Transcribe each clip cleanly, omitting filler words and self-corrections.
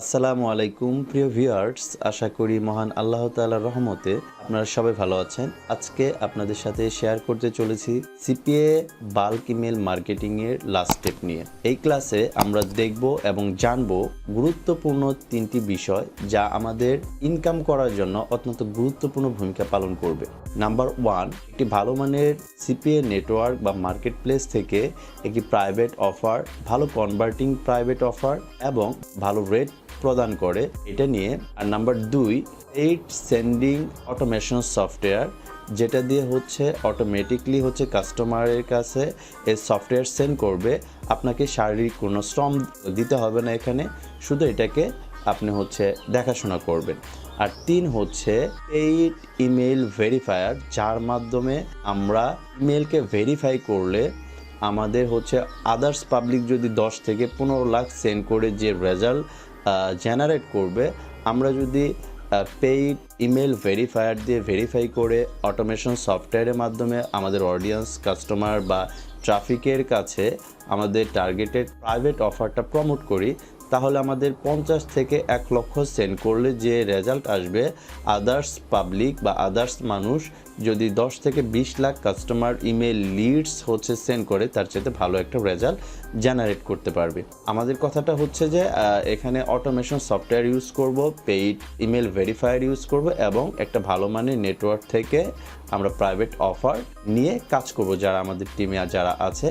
আসসালামু আলাইকুম প্রিয় ভিউয়ার্স, আশা করি মহান আল্লাহ তাআলার রহমতে আপনারা সবাই ভালো আছেন। আজকে আপনাদের সাথে শেয়ার করতে চলেছি সিপিএ বাল্ক ইমেল মার্কেটিং এর লাস্ট স্টেপ নিয়ে। এই ক্লাসে আমরা দেখব এবং জানব গুরুত্বপূর্ণ তিনটি বিষয় যা আমাদের ইনকাম করার জন্য অত্যন্ত গুরুত্বপূর্ণ ভূমিকা পালন করবে। নাম্বার 1, একটি ভালো মানের সিপিএ নেটওয়ার্ক বা মার্কেট প্লেস থেকে একটি প্রাইভেট অফার, ভালো কনভার্টিং প্রাইভেট অফার এবং ভালো রেট প্রদান করে এটা নিয়ে। আর number 2, paid sending automation software, যেটা দিয়ে অটোমেটিকলি কাস্টমারের কাছে এই সফটওয়্যার সেন্ড করবে। আপনাকে শারীরিক কোনো শ্রম দিতে হবে না, এখানে শুধু এটাকে আপনি দেখাশোনা করবেন। আর 3, পেইড ইমেল ভেরিফায়ার, যার মাধ্যমে আমরা ইমেলকে ভেরিফাই করলে আমাদের আদার্স পাবলিক যদি 10 থেকে 15 লাখ সেন্ড করে যে রেজাল্ট জেনারেট করবে, আমরা যদি পেইড ইমেল ভেরিফায়ার দিয়ে ভেরিফাই করে অটোমেশন সফটওয়্যারের মাধ্যমে আমাদের অডিয়েন্স, কাস্টমার বা ট্রাফিকের কাছে আমাদের টার্গেটেড প্রাইভেট অফারটা প্রমোট করি, তাহলে আমাদের 50 থেকে 1 লক্ষ সেন্ড করলে যে রেজাল্ট আসবে, আদার্স পাবলিক বা আদার্স মানুষ যদি 10 থেকে 20 lakh customer email leads send করে, তার চাইতে ভালো একটা রেজাল্ট জেনারেট করতে পারবে। আমাদের কথাটা যে এখানে অটোমেশন সফটওয়্যার ইউজ করব, পেইড ইমেল ভেরিফায়ার ইউজ করব এবং একটা ভালো মানের নেটওয়ার্ক থেকে আমরা প্রাইভেট অফার নিয়ে কাজ করব যারা আমাদের টিমে যারা আছে।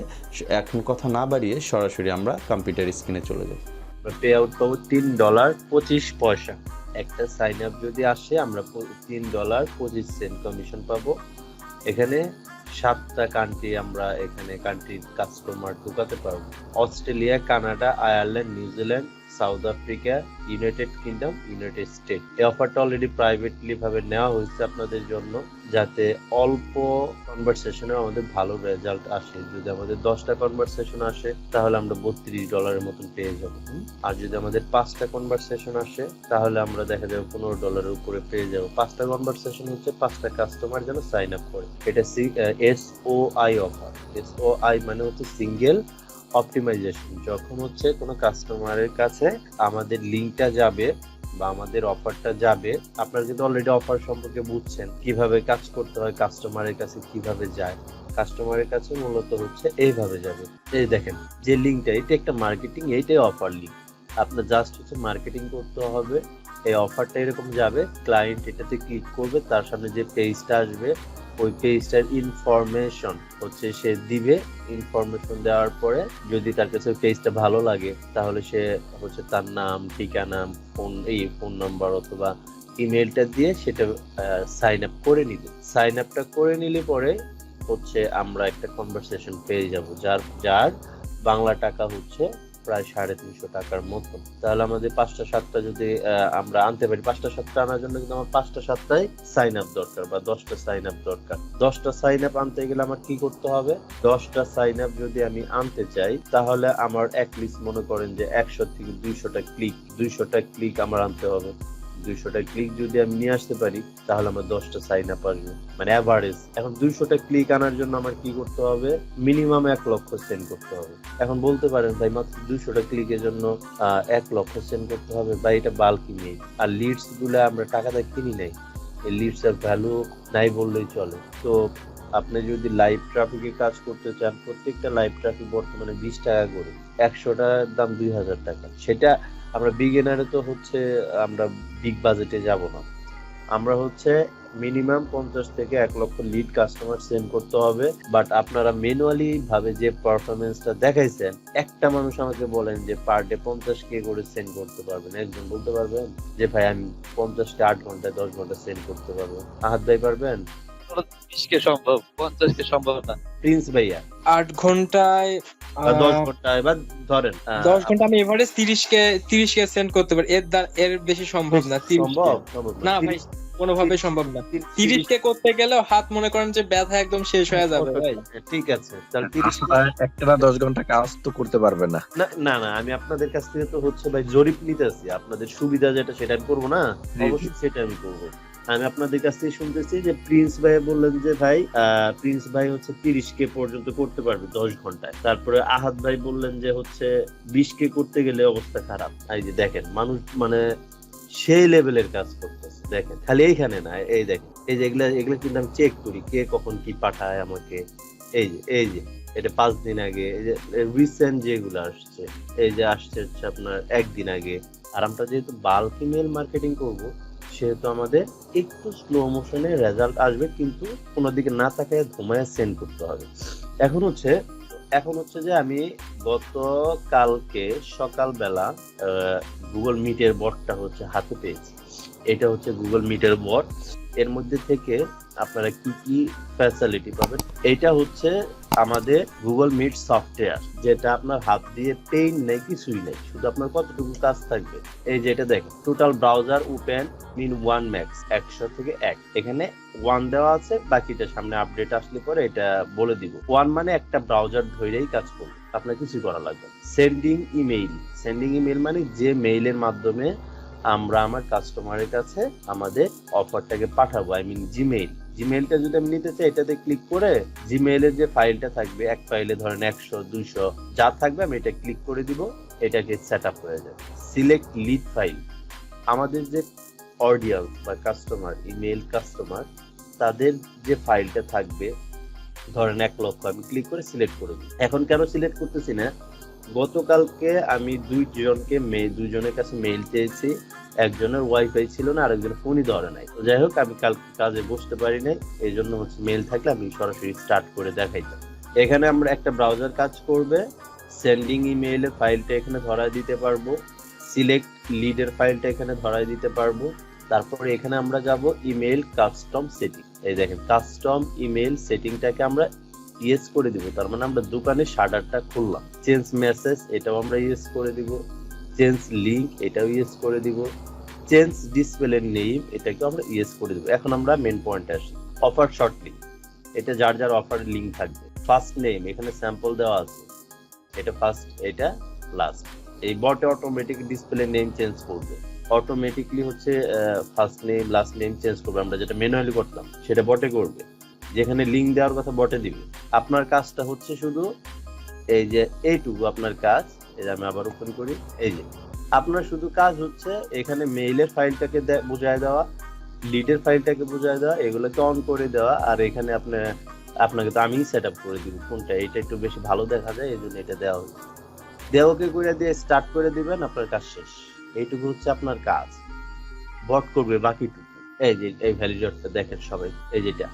এখন কথা না বাড়িয়ে সরাসরি আমরা কম্পিউটার স্ক্রিনে চলে যাই। পে আউট পাবো $3.25। একটা সাইন আপ যদি আসে আমরা $3.25 কমিশন পাবো। এখানে 7টা কান্ট্রি আমরা কান্ট্রির কাস্টমার ঢুকাতে পারবো: Australia, Canada, Ireland, New Zealand, south Africa, United kingdom, United state. এই অফারটা অলরেডি প্রাইভেটলি ভাবে নেওয়া হয়েছে আপনাদের জন্য, যাতে অল্প কনভারসেশনে আমাদের ভালো রেজাল্ট আসে। যদি আমাদের 10টা কনভারসেশন আসে তাহলে আমরা $32 মতন পেয়ে যাবো। আর যদি আমাদের 5টা কনভারসেশন আসে তাহলে আমরা দেখা যাবে $15 উপরে পেয়ে যাবো। 5টা কনভারসেশন 5টা কাস্টমার যেন সাইন আপ করে। এটা SOI অফার। SOI মানে সিঙ্গেল অপটিমাইজেশন। যখন কোনো কাস্টমারের কাছে আমাদের লিঙ্কটা যাবে বা আমাদের অফারটা যাবে, আপনারা কিন্তু অলরেডি অফার সম্পর্কে বুঝছেন কিভাবে কাজ করতে হয়, কাস্টমারের কাছে কিভাবে যায়। কাস্টমারের কাছে মূলত এইভাবে যাবে। এই দেখেন যে লিঙ্কটা, এটা একটা মার্কেটিং, এইটাই অফার লিঙ্ক। আপনার জাস্ট মার্কেটিং করতে হবে। এই অফারটা এরকম যাবে, ক্লায়েন্ট এটাতে ক্লিক করবে, তার সামনে যে পেজটা আসবে ওই পেজটার ইনফরমেশন সে দিবে। ইনফরমেশন দেওয়ার পরে যদি তার কাছে পেজটা ভালো লাগে তাহলে সে তার নাম, ঠিকানা, ফোন নাম্বার অথবা ইমেলটা দিয়ে সেটা সাইন আপ করে নিবে। সাইন আপটা করে নিলে পরে আমরা একটা কনভারসেশন পেয়ে যাব, যার বাংলা টাকা প্রায় 350 টাকার মতো। তাহলে আমাদের 5টা-7টা যদি আমরা আনতে পারি, 5টা-7টা আনার জন্য কিন্তু আমার 5টা-7টাই সাইন আপ দরকার বা 10টা সাইন আপ দরকার। 10টা সাইন আপ আনতে গেলে আমার কি করতে হবে? 10টা সাইন আপ যদি আমি আনতে চাই তাহলে আমার লিস্ট মনে করেন যে 100 থেকে 200টা ক্লিক আমার আনতে হবে। 200টা ক্লিক যদি আমি নিয়ে আসতে পারি তাহলে আমার 10টা সাইন আপ আসবে, মানে অ্যাভারেজ। এখন 200টা ক্লিক আনার জন্য আমার কি করতে হবে? মিনিমাম 1 লক্ষ সেন্ড করতে হবে। এখন বলতে পারেন ভাই মাত্র 200টা ক্লিকের জন্য 1 লক্ষ সেন্ড করতে হবে, বা এটা বাল্ক ইমেল। আর লিডস গুলো আমরা টাকাটা কিনি নাই, এই লিডস এর ভ্যালু নাই বললেই চলে। তো আপনি যদি লাইভ ট্রাফিকে কাজ করতে চান, প্রত্যেকটা লাইভ ট্রাফিক বর্তমানে 20 টাকা করে, 100টার দাম 2000 টাকা। সেটা আমরা বিগিনারে তো আমরা বিগ বাজেটে যাব না। আমরা মিনিমাম 50 থেকে 1 লক্ষ লিড কাস্টমার সেন্ড করতে হবে। বাট আপনারা ম্যানুয়ালি ভাবে যে পারফরমেন্সটা দেখাইছেন, একটা মানুষ আমাকে বলেন যে পার ডে 50K করে সেন্ড করতে পারবেন। একজন বলতে পারবেন যে ভাই আমি 50টা 8 ঘন্টায় 10 ঘন্টা সেন্ড করতে পারবো? আহাত ভাই পারবেন? 30কে সম্ভব, 50কে সম্ভব না। প্রিন্স ভাইয়া 8 ঘন্টায় 10 ঘন্টায় বা ধরেন 10 ঘন্টা আমি এভারেজ 30কে সেন্ড করতে পারি। এর বেশি সম্ভব না। 30 সম্ভব না ভাই, কোনোভাবে সম্ভব না। 30কে করতে গেলেও হাত মনে করেন যে ব্যথা একদম শেষ হয়ে যাবে ভাই। ঠিক আছে, তাহলে 30 একটা 10 ঘন্টা কাজ তো করতে পারবে না। না না, আমি আপনাদের কাছ থেকে তো ভাই জরিপ নিতেছি। আপনাদের সুবিধা যেটা সেটা আমি করবো না, অবশ্যই সেটা আমি করবো। আমি আপনাদের কাছ থেকে শুনতেছি যে প্রিন্স ভাই বললেন যে ভাই প্রিন্স ভাই হচ্ছে 30K পর্যন্ত করতে পারবে 10 ঘন্টায়। তারপরে আহাদ ভাই বললেন যে হচ্ছে 20K করতে গেলে অবস্থা খারাপ। এই যে দেখেন মানুষ মানে সেই লেভেলের কাজ করতেছে। দেখেন খালি এইখানে না, এই দেখেন এই যে এগুলা কিন্তু আমি চেক করি কে কখন কি পাঠায় আমাকে। এই যে এটা 5 দিন আগে, এই যে রিসেন্ট যেগুলো আসছে, এই যে আসছে হচ্ছে আপনার 1 দিন আগে। আর আমরা যেহেতু বাল্ক ইমেল মার্কেটিং করব, সেহেতু আমাদের একটু স্লো মোশনে রেজাল্ট আসবে, কিন্তু কোনো দিকে না তাকায় ঘুমায় সেন্ড করতে হবে। এখন হচ্ছে যে আমি গতকালকে সকালবেলা গুগল মিটের বটটা হচ্ছে হাতে পেয়েছি। এটা হচ্ছে গুগল মিটের বট। এর মধ্যে থেকে আপনারা কি কি ফ্যাসিলিটি পাবেন, এটা হচ্ছে আমাদের গুগল মিট সফটওয়্যার, যেটা আপনার হাত দিয়ে পেইন নেই, কিছুই নেই, শুধু আপনার কতটুকু কাজ থাকবে। এই যে এটা দেখেন, টোটাল ব্রাউজার ওপেন মিন 1 ম্যাক্স, 100 থেকে 1। এখানে 1 দেওয়া আছে, বাকিটা সামনে আপডেট আসলে পরে এটা বলে দিব। 1 মানে একটা ব্রাউজার ধরেই কাজ করবে, আপনার কিছু করা লাগবে। সেন্ডিং ইমেইল মানে যে মেইলের মাধ্যমে আমরা আমার কাস্টমারের কাছে আমাদের অফারটাকে পাঠাবো, আই মিন জিমেইলটা যদি আমি নিতে চাই, এটাতে ক্লিক করে জিমেইলের যে ফাইলটা থাকবে, এক ফাইলে ধরেন 100 200 যা থাকবে, আমি এটা ক্লিক করে দিব, এটাকে সেট আপ হয়ে যাবে। সিলেক্ট লিড ফাইল, আমাদের যে অডিয়েন্স বা কাস্টমার, ইমেইল কাস্টমার, তাদের যে ফাইলটা থাকবে ধরেন 1 লক্ষ, আমি ক্লিক করে সিলেক্ট করে দিই। এখন কেন সিলেক্ট করতেছি না, গতকালকে আমি দুইজনের কাছে মেইল চেয়েছি, একজনের ওয়াইফাই ছিল না, আরেকজনের ফোনই ধরে নাই। তো যাই হোক, আমি কাল কাজে বসতে পারি নাই, এই জন্য হচ্ছে মেইল থাকলে আমি সরাসরি স্টার্ট করে দেখাইতাম। এখানে আমরা একটা ব্রাউজার কাজ করবে, সেন্ডিং ইমেইলের ফাইলটা এখানে ধরায় দিতে পারবো, সিলেক্ট লিডের ফাইলটা এখানে ধরায় দিতে পারবো। তারপরে এখানে আমরা যাব ইমেইল কাস্টম সেটিং। এই দেখেন কাস্টম ইমেইল সেটিংটাকে আমরা ইয়েস করে দিব, তার মানে আমরা দোকানের শাটারটা খুললাম। চেঞ্জ মেসেজ, এটাও আমরা ইয়েস করে দিব। চেঞ্জ লিংক, এটাও ইয়েস করে দিব। চেঞ্জ ডিসপ্লে নেম, এটাকে আমরা ইয়েস করে দিব। এখন আমরা মেন পয়েন্টে আসি, অফার শর্ট লিঙ্ক, এটা যার যার অফার লিঙ্ক থাকবে। ফার্স্ট নেম, এখানে স্যাম্পল দেওয়া আছে, এটা ফার্স্ট, এটা লাস্ট। এই বটে অটোমেটিক ডিসপ্লে নেম চেঞ্জ করবে, অটোমেটিকলি হচ্ছে first name last name change করবে। আমরা যেটা ম্যানুয়ালি করতাম সেটা বটে করবে, যেখানে লিঙ্ক দেওয়ার কথা বটে দিবে। আপনার কাজটা হচ্ছে শুধু এই যে এইটুকু আপনার কাজ। এই যে আমি আবার ওপেন করি, এই যে আপনার শুধু কাজ হচ্ছে এখানে মেইলের ফাইলটাকে বুঝায় দেওয়া, লিডের ফাইলটাকে বুঝায় দেওয়া, এগুলোকে অন করে দেওয়া। আর এখানে আপনাকে তো আমি সেট আপ করে দিব কোনটা, এটা একটু বেশি ভালো দেখা যায়, এই জন্য এটা দেওয়া হচ্ছে। দেওয়াকে করে দিয়ে স্টার্ট করে দিবেন, আপনার কাজ শেষ। এইটুকু হচ্ছে আপনার কাজ, বট করবে বাকিটুকু। এই যে এই ভ্যালিডেটরটা দেখেন সবাই, এই যেটা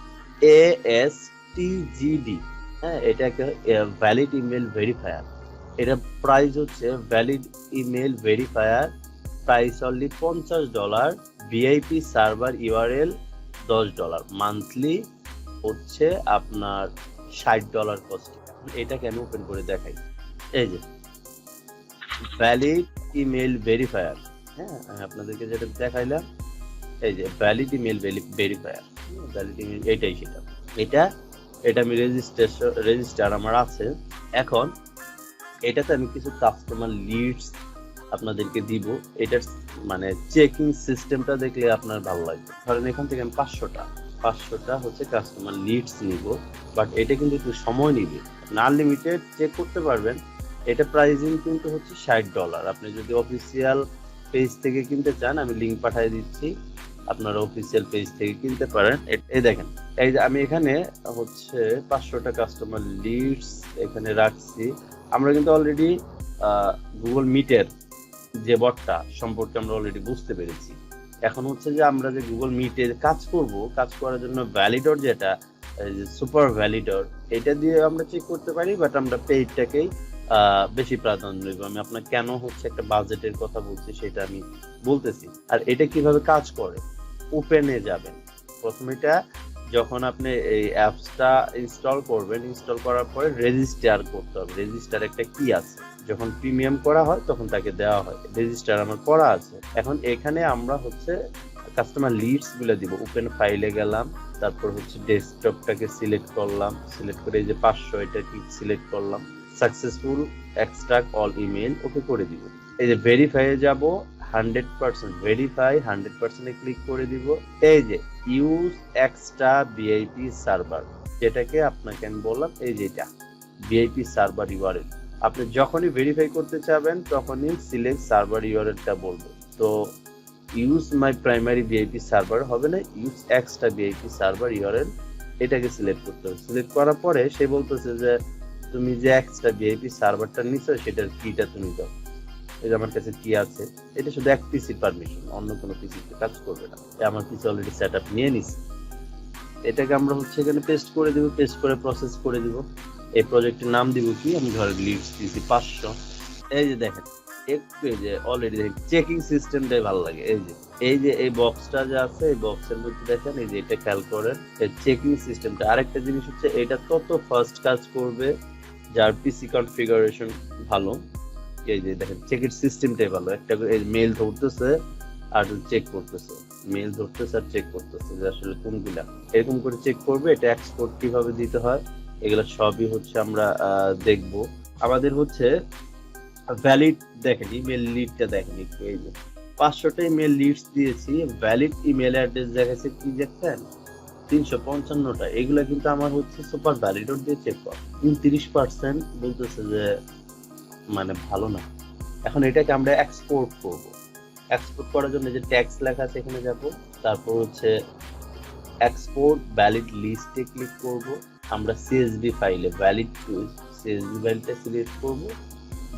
ASTGD, হ্যাঁ, এটা একটা ভ্যালিড ইমেল ভেরিফায়ার। এটা প্রাইস হচ্ছে valid email verifier, price only $50, VIP server URL $10, monthly হচ্ছে আপনার $60 কস্ট। এটাকে আমি ওপেন করে দেখাই, এই যে ভ্যালিড ইমেল ভেরিফায়ার। হ্যাঁ, আমি আপনাদেরকে যেটা দেখাইলাম, এই যে valid email verifier, valid email, এটাই সেটা। এটা আমি রেজিস্টার আমার আছে। এখন এটাতে আমি কিছু কাস্টমার লিডস আপনাদেরকে দিব। এটার মানে চেকিং সিস্টেমটা দেখলে আপনার ভালো লাগবে। ধরেন এখান থেকে আমি 500টা হচ্ছে কাস্টমার লিডস নিব, বাট এটা কিন্তু একটু সময় নিবে। আনলিমিটেড চেক করতে পারবেন। এটা প্রাইসিং কিন্তু হচ্ছে $60। আপনি যদি অফিসিয়াল পেজ থেকে কিনতে চান, আমি লিঙ্ক পাঠিয়ে দিচ্ছি, আপনারা অফিসিয়াল পেজ থেকে কিনতে পারেন। এই দেখেন, এই যে আমি এখানে হচ্ছে 500টা কাস্টমার লিডস এখানে রাখছি। আমরা কিন্তু অলরেডি গুগল মিটের যে বটটা সম্পর্কে আমরা অলরেডি বুঝতে পেরেছি। এখন হচ্ছে যে আমরা যে গুগল মিটে কাজ করব, কাজ করার জন্য ভ্যালিডর, যেটা সুপার ভ্যালিডর, এটা দিয়ে আমরা চেক করতে পারি, বাট আমরা পেইডটাকেই বেশি প্রাধান্য দেব। আমি আপনার কেন হচ্ছে একটা বাজেটের কথা বলছি সেটা আমি বলতেছি। আর এটা কিভাবে কাজ করে, ওপেনে যাবেন প্রথমে। এটা যখন আপনি এই অ্যাপসটা ইনস্টল করবেন, ইনস্টল করার পরে রেজিস্টার করতে হবে। রেজিস্টার একটা কি আছে, যখন প্রিমিয়াম করা হয় তখন তাকে দেওয়া হয়। রেজিস্টার আমার করা আছে। এখন এখানে আমরা হচ্ছে কাস্টমার লিডস গুলো দিব। ওপেন ফাইলে গেলাম, তারপর হচ্ছে ডেস্কটপটাকে সিলেক্ট করলাম, সিলেক্ট করে এই যে 500 এটা ক্লিক সিলেক্ট করলাম, সাকসেসফুল এক্সট্রাক্ট অল ইমেল, ওকে করে দিব। এই যে ভেরিফাইয়ে যাব, 100% ভেরিফাই 100% ক্লিক করে দিব। এই যে ইউজ এক্সট্রা ভিআইপি সার্ভার, যেটাকে আপনাকে আমি বললাম, এই যে এটা ভিআইপি সার্ভার ইউআরএল। আপনি যখনই ভেরিফাই করতে চাবেন তখনই সিলেক্ট সার্ভার ইউআরএলটা বলবো। তো use my primary VIP server হবে না, use extra VIP server URL, এটাকে সিলেক্ট করতে হবে। সিলেক্ট করার পরে সে বলতেছে যে তুমি যে এক্সট্রা ভিআইপি সার্ভারটা নিছো সেটার কিটা তুমি দাও। এই যে আমার কাছে কি আছে, এটা শুধু এক পিসির পারমিশন, অন্য কোনো পিসিতে কাজ করবে না। আমার পিসি অলরেডি সেট আপ নিয়ে নিছি। এটাকে আমরা হচ্ছে এখানে পেস্ট করে দিব, পেস্ট করে প্রসেস করে দিব। এই প্রজেক্টের নাম দিব কি, আমি ধরে লিডস দিয়েছি 500। এই যে দেখেন একটু এই যে অলরেডি দেখেন চেকিং সিস্টেমটাই ভালো লাগে। এই যে এই বক্সটা যে আছে, এই বক্সের মধ্যে দেখেন এই যে এটা খেয়াল করেন, এই চেকিং সিস্টেমটা। আরেকটা জিনিস হচ্ছে এটা তত ফাস্ট কাজ করবে যার পিসি কনফিগারেশন ভালো। এই যে দেখেন চেকিং সিস্টেমটাই ভালো, একটা করে মেল ধরতেছে আর চেক করতেছে, মেল ধরতেছে আর চেক করতেছে যে আসলে কোনগুলা, এরকম করে চেক করবে। এটা এক্সপোর্ট কিভাবে দিতে হয় এগুলো সবই হচ্ছে আমরা দেখব। আমাদের হচ্ছে ভ্যালিড দেখেন, ইমেল লিডটা দেখেন একটু। এই যে 500টা ইমেল লিডস দিয়েছি, ভ্যালিড ইমেল অ্যাড্রেস দেখাচ্ছে কি দেখেন 355টা। এগুলা কিন্তু আমার হচ্ছে সুপার ভ্যালিডর দিয়ে চেক কর। 29% বলতেছে যে মানে ভালো না। এখন এটাকে আমরা এক্সপোর্ট করব। এক্সপোর্ট করার জন্য যে ট্যাক্স লেখা আছে এখানে যাব, তারপর হচ্ছে এক্সপোর্ট ভ্যালিড লিস্টে ক্লিক করব। আমরা সিএসভি ফাইলে ভ্যালিড টু সিএসভি ফাইলটা সিলেক্ট করব,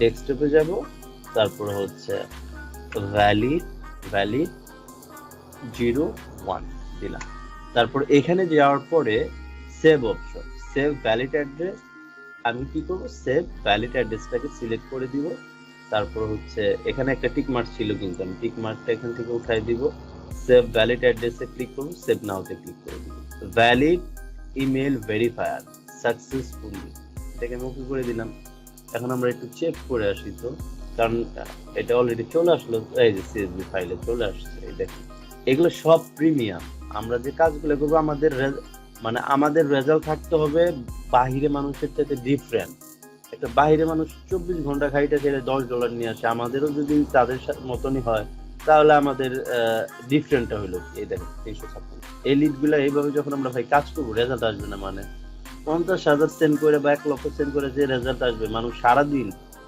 ডেস্কটপে যাব, তারপর হচ্ছে ভ্যালিড 01 দিলাম। তারপর এখানে যাওয়ার পরে save option, save valid address. আমি কি করব, সেভ ভ্যালিড অ্যাড্রেসটাকে সিলেক্ট করে দিব। তারপর হচ্ছে এখানে একটা টিক মার্ক ছিল কিন্তু আমি টিক মার্কটা এখান থেকে উঠাই দিব। সেভ ভ্যালিড অ্যাড্রেসে ক্লিক করব, সেভ নাওতে ক্লিক করে দিব। ভ্যালিড ইমেল ভেরিফায়ার সাকসেসফুলি, এটাকে আমি ওকে করে দিলাম। এখন আমরা একটু চেক করে আসি তো, কারণ এটা অলরেডি চলে আসলো। এই যে সিএসভি ফাইলে চলে আসছে, এই দেখুন এগুলো সব প্রিমিয়াম। আমরা যে কাজগুলো করবো আমাদের রেজাল্ট থাকতে হবে বাহিরে মানুষের থেকে ডিফারেন্ট। একটা বাহিরে মানুষ 24 ঘন্টা খাইটা ছেড়ে $10 নিয়ে আসে, আমাদেরও যদি তাদের মতনই হয় তাহলে আমাদের ডিফারেন্টটা হইলো কি। এই দেখেন 356 এই লিডগুলো এইভাবে যখন আমরা ভাই কাজ করবো রেজাল্ট আসবে না। মানে 50,000 সেন্ড করে বা 1 লক্ষ সেন্ড করে যে রেজাল্ট আসবে, মানুষ সারাদিন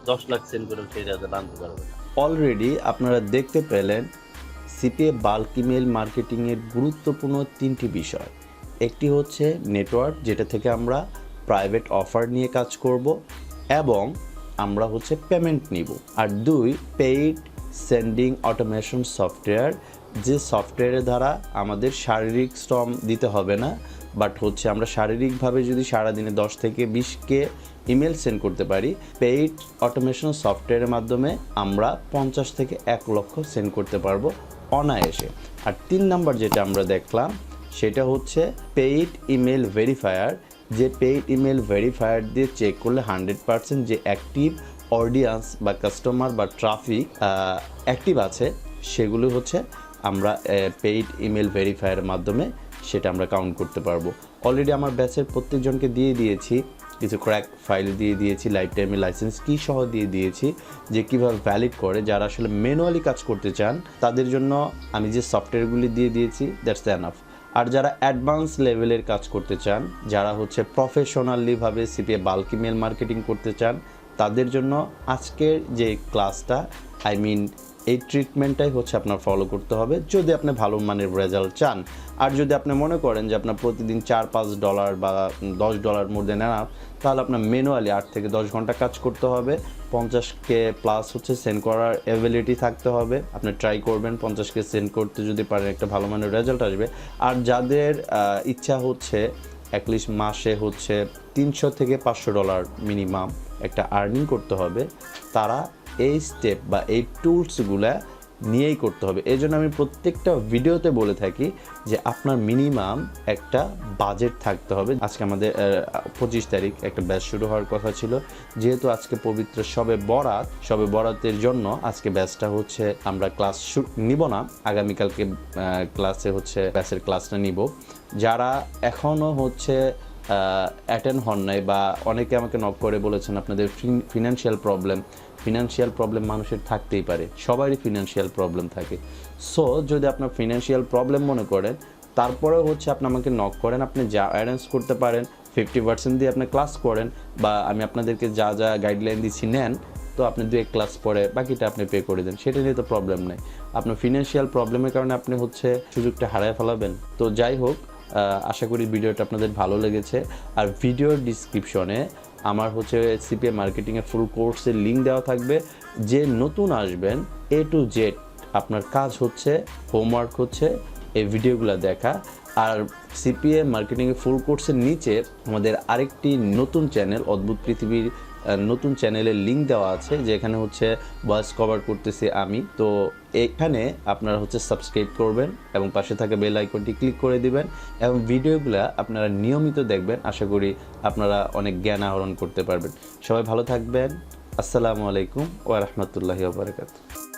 10 লাখ সেন্ড করে সেই রেজাল্ট আনতে পারবে না। অলরেডি আপনারা দেখতে পেলেন সিপিএ বাল্ক ইমেল মার্কেটিংয়ের গুরুত্বপূর্ণ 3টি বিষয়। একটি হচ্ছে নেটওয়ার্ক, যেটা থেকে আমরা প্রাইভেট অফার নিয়ে কাজ করব এবং আমরা হচ্ছে পেমেন্ট নিব। আর 2, পেইড সেন্ডিং অটোমেশন সফটওয়্যার, যে সফটওয়্যারের দ্বারা আমাদের শারীরিক শ্রম দিতে হবে না, বাট হচ্ছে আমরা শারীরিকভাবে যদি সারাদিনে 10 থেকে 20কে ইমেল সেন্ড করতে পারি, পেইড অটোমেশন সফটওয়্যারের মাধ্যমে আমরা 50 থেকে 1 লক্ষ সেন্ড করতে পারবো অনায়াসে। আর 3 নাম্বার যেটা আমরা দেখলাম সেটা হচ্ছে পেইড ইমেল ভেরিফায়ার, যে পেইড ইমেল ভেরিফায়ার দিয়ে চেক করলে 100% যে অ্যাক্টিভ অডিয়েন্স বা কাস্টমার বা ট্রাফিক অ্যাক্টিভ আছে সেগুলো হচ্ছে আমরা পেইড ইমেল ভেরিফায়ারের মাধ্যমে সেটা আমরা কাউন্ট করতে পারবো। অলরেডি আমার ব্যাচের প্রত্যেকজনকে দিয়ে দিয়েছি, কিছু ক্র্যাক ফাইল দিয়ে দিয়েছি, লাইফ টাইমের লাইসেন্স কি সহ দিয়ে দিয়েছি যে কীভাবে ভ্যালিড করে। যারা আসলে ম্যানুয়ালি কাজ করতে চান তাদের জন্য আমি যে সফটওয়্যারগুলি দিয়ে দিয়েছি, দ্যাটস এনাফ। আর যারা অ্যাডভান্স লেভেলের কাজ করতে চান, যারা হচ্ছে প্রফেশনালিভাবে সিপিএ বাল্ক ইমেল মার্কেটিং করতে চান, তাদের জন্য আজকের যে ক্লাসটা এই ট্রিটমেন্টটাই হচ্ছে আপনার ফলো করতে হবে যদি আপনি ভালো মানের রেজাল্ট চান। আর যদি আপনি মনে করেন যে আপনার প্রতিদিন $4-5 বা $10 মোর দেন এনাফ, তাহলে আপনার ম্যানুয়ালি 8 থেকে 10 ঘন্টা কাজ করতে হবে। 50K প্লাস হচ্ছে সেন্ড করার এবিলিটি থাকতে হবে। আপনি ট্রাই করবেন 50K সেন্ড করতে, যদি পারেন একটা ভালো মানের রেজাল্ট আসবে। আর যাদের ইচ্ছা হচ্ছে অ্যাটলিস্ট মাসে হচ্ছে $300 থেকে $500 মিনিমাম একটা আর্নিং করতে হবে, তারা এই স্টেপ বা এই টুলসগুলা নিয়েই করতে হবে। এই জন্য আমি প্রত্যেকটা ভিডিওতে বলে থাকি যে আপনার মিনিমাম একটা বাজেট থাকতে হবে। আজকে আমাদের 25 তারিখ একটা ব্যাচ শুরু হওয়ার কথা ছিল, যেহেতু আজকে পবিত্র শবে বরাতের জন্য আজকে ব্যাচটা হচ্ছে আমরা ক্লাস নিব না, আগামীকালকে ক্লাসে হচ্ছে ব্যাচের ক্লাসটা নিব। যারা এখনও হচ্ছে অ্যাটেন্ড হন নাই, বা অনেকে আমাকে নক করে বলেছেন আপনাদের ফিনান্সিয়াল প্রবলেম মানুষের থাকতেই পারে, সবারই ফিনান্সিয়াল প্রবলেম থাকে। সো যদি আপনার ফিনান্সিয়াল প্রবলেম মনে করেন, তারপরেও হচ্ছে আপনি আমাকে নক করেন, আপনি যা অ্যারেঞ্জ করতে পারেন 50% দিয়ে আপনি ক্লাস করেন, বা আমি আপনাদেরকে যা যা গাইডলাইন দিচ্ছি নেন, তো আপনি 2 ক্লাস পরে বাকিটা আপনি পে করে দেন, সেটা নিয়ে তো প্রবলেম নেই। আপনার ফিনান্সিয়াল প্রবলেমের কারণে আপনি হচ্ছে সুযোগটা হারায় ফেলাবেন। তো যাই হোক, আশা করি ভিডিওটা আপনাদের ভালো লেগেছে। আর ভিডিওর ডিসক্রিপশনে আমার হচ্ছে সিপিএ মার্কেটিংয়ের ফুল কোর্সের লিঙ্ক দেওয়া থাকবে। যে নতুন আসবেন, A to Z আপনার কাজ হচ্ছে, হোমওয়ার্ক হচ্ছে এই ভিডিওগুলো দেখা। আর সিপিএ মার্কেটিংয়ের ফুল কোর্সের নিচে আমাদের আরেকটি নতুন চ্যানেল, অদ্ভুত পৃথিবীর নতুন চ্যানেলের লিঙ্ক দেওয়া আছে, যেখানে হচ্ছে ভয়েস কভার করতেছি আমি। তো এখানে আপনারা হচ্ছে সাবস্ক্রাইব করবেন এবং পাশে থাকা বেল আইকনটি ক্লিক করে দিবেন, এবং ভিডিওগুলো আপনারা নিয়মিত দেখবেন। আশা করি আপনারা অনেক জ্ঞান আহরণ করতে পারবেন। সবাই ভালো থাকবেন। আসসালামু আলাইকুম ওয়া রাহমাতুল্লাহি ওয়া বারাকাতুহু।